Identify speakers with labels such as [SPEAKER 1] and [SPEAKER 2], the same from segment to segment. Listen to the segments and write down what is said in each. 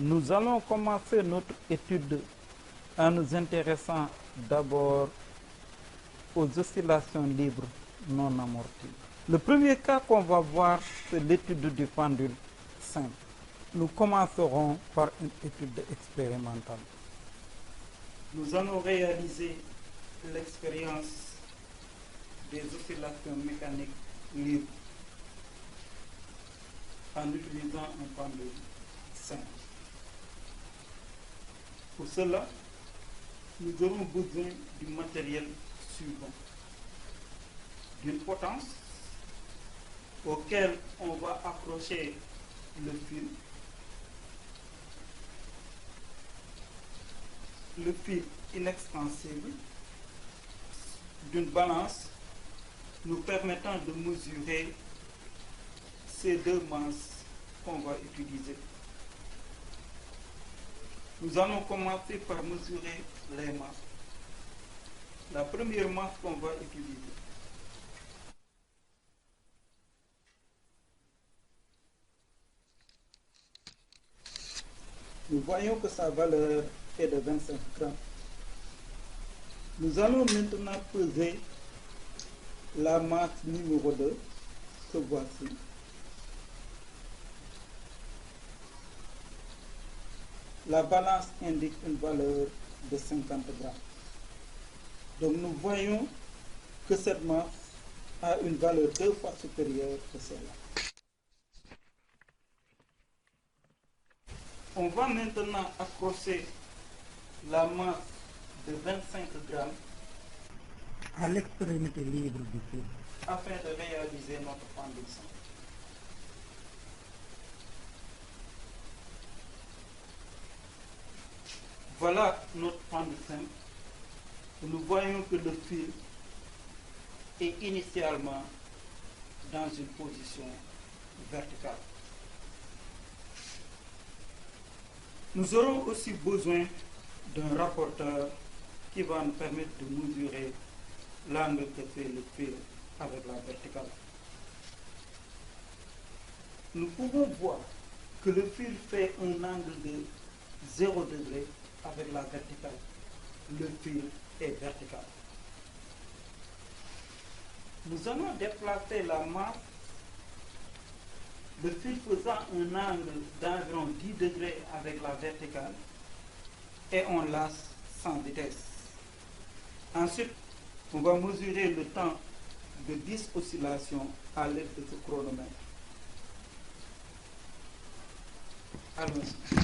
[SPEAKER 1] Nous allons commencer notre étude en nous intéressant d'abord aux oscillations libres non amorties. Le premier cas qu'on va voir, c'est l'étude du pendule simple. Nous commencerons par une étude expérimentale. Nous allons réaliser l'expérience des oscillations mécaniques libres en utilisant un pendule simple. Pour cela, nous aurons besoin du matériel suivant: d'une potence auquel on va accrocher le fil inextensible, d'une balance nous permettant de mesurer ces deux masses qu'on va utiliser. Nous allons commencer par mesurer les masses. La première masse qu'on va utiliser, nous voyons que sa valeur est de 25 grammes. Nous allons maintenant peser la masse numéro 2, que voici. La balance indique une valeur de 50 grammes. Donc nous voyons que cette masse a une valeur 2 fois supérieure que celle-là. On va maintenant accrocher la masse de 25 grammes à l'extrémité libre du fil afin de réaliser notre pendule simple. Voilà notre pendule simple. Nous voyons que le fil est initialement dans une position verticale. Nous aurons aussi besoin d'un rapporteur qui va nous permettre de mesurer l'angle que fait le fil avec la verticale. Nous pouvons voir que le fil fait un angle de 0 degré avec la verticale. Le fil est vertical. Nous allons déplacer la masse, le fil faisant un angle d'environ 10 degrés avec la verticale, et on lasse sans vitesse. Ensuite, on va mesurer le temps de 10 oscillations à l'aide de ce chronomètre. Allons-y.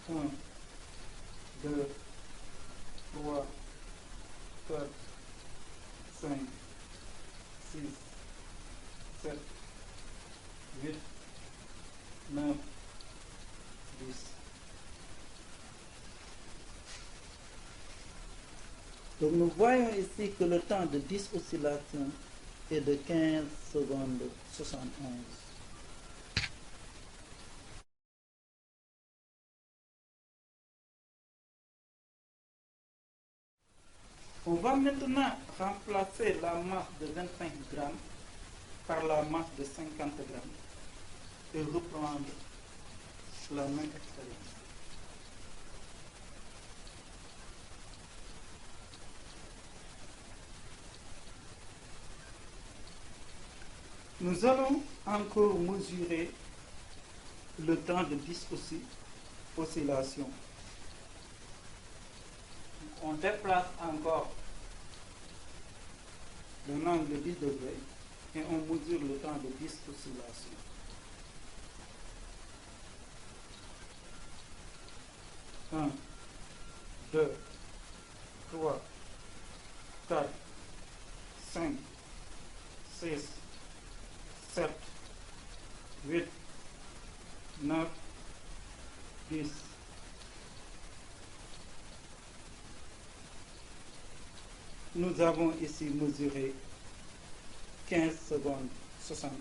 [SPEAKER 1] Un, 2, 3, 4, 5, 6, 7, 8, 9, 10. Donc nous voyons ici que le temps de 10 oscillations est de 15 secondes 71. On va maintenant remplacer la masse de 25 grammes par la masse de 50 grammes et reprendre la même expérience. Nous allons encore mesurer le temps de 10 oscillations. On déplace encore d'un angle de 10 degrés et on mesure le temps de 10 oscillations. Un, 2, 3, 4, 5, 6, 7, 8, 9, 10. Nous avons ici mesuré 15 secondes 71.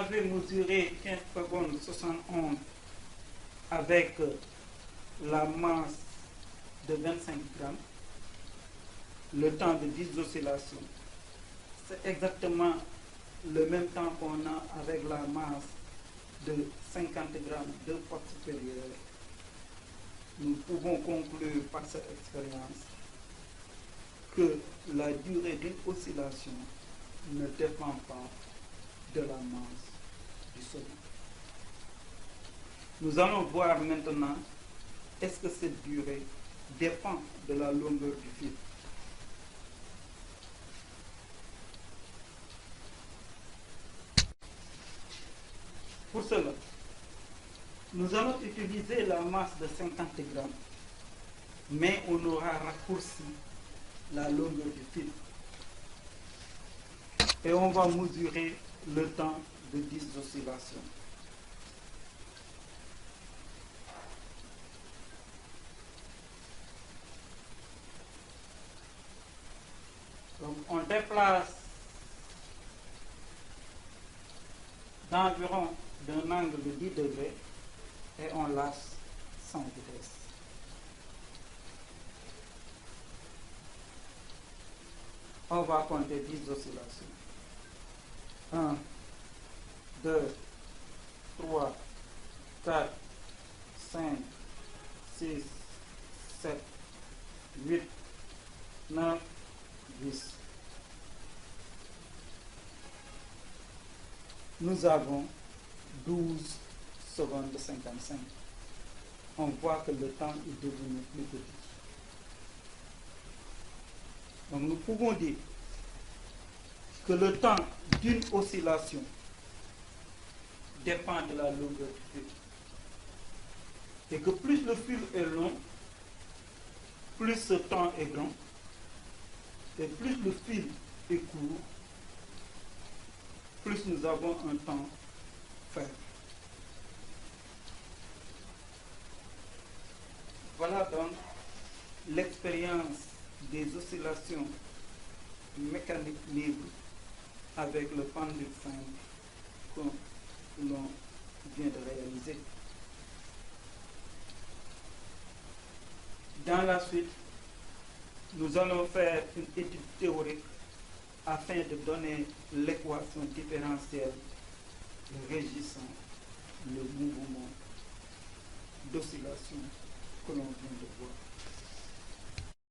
[SPEAKER 1] avait mesuré 15 secondes 71 avec la masse de 25 grammes, le temps de 10 oscillations, c'est exactement le même temps qu'on a avec la masse de 50 grammes, 2 fois supérieure. Nous pouvons conclure par cette expérience que la durée d'une oscillation ne dépend pas de la masse du solide. Nous allons voir maintenant est-ce que cette durée dépend de la longueur du fil. Pour cela, nous allons utiliser la masse de 50 grammes, mais on aura raccourci la longueur du fil. Et on va mesurer le temps de 10 oscillations. Donc on déplace d'environ d'un angle de 10 degrés et on lâche sans vitesse. On va compter 10 oscillations. 1, 2, 3, 4, 5, 6, 7, 8, 9, 10. Nous avons 12 secondes 55. On voit que le temps est devenu plus petit. Donc nous pouvons dire que le temps d'une oscillation dépend de la longueur du fil. Et que plus le fil est long, plus ce temps est grand. Et plus le fil est court, plus nous avons un temps faible. Voilà donc l'expérience des oscillations mécaniques libres avec le pendule simple que l'on vient de réaliser. Dans la suite, nous allons faire une étude théorique afin de donner l'équation différentielle régissant le mouvement d'oscillation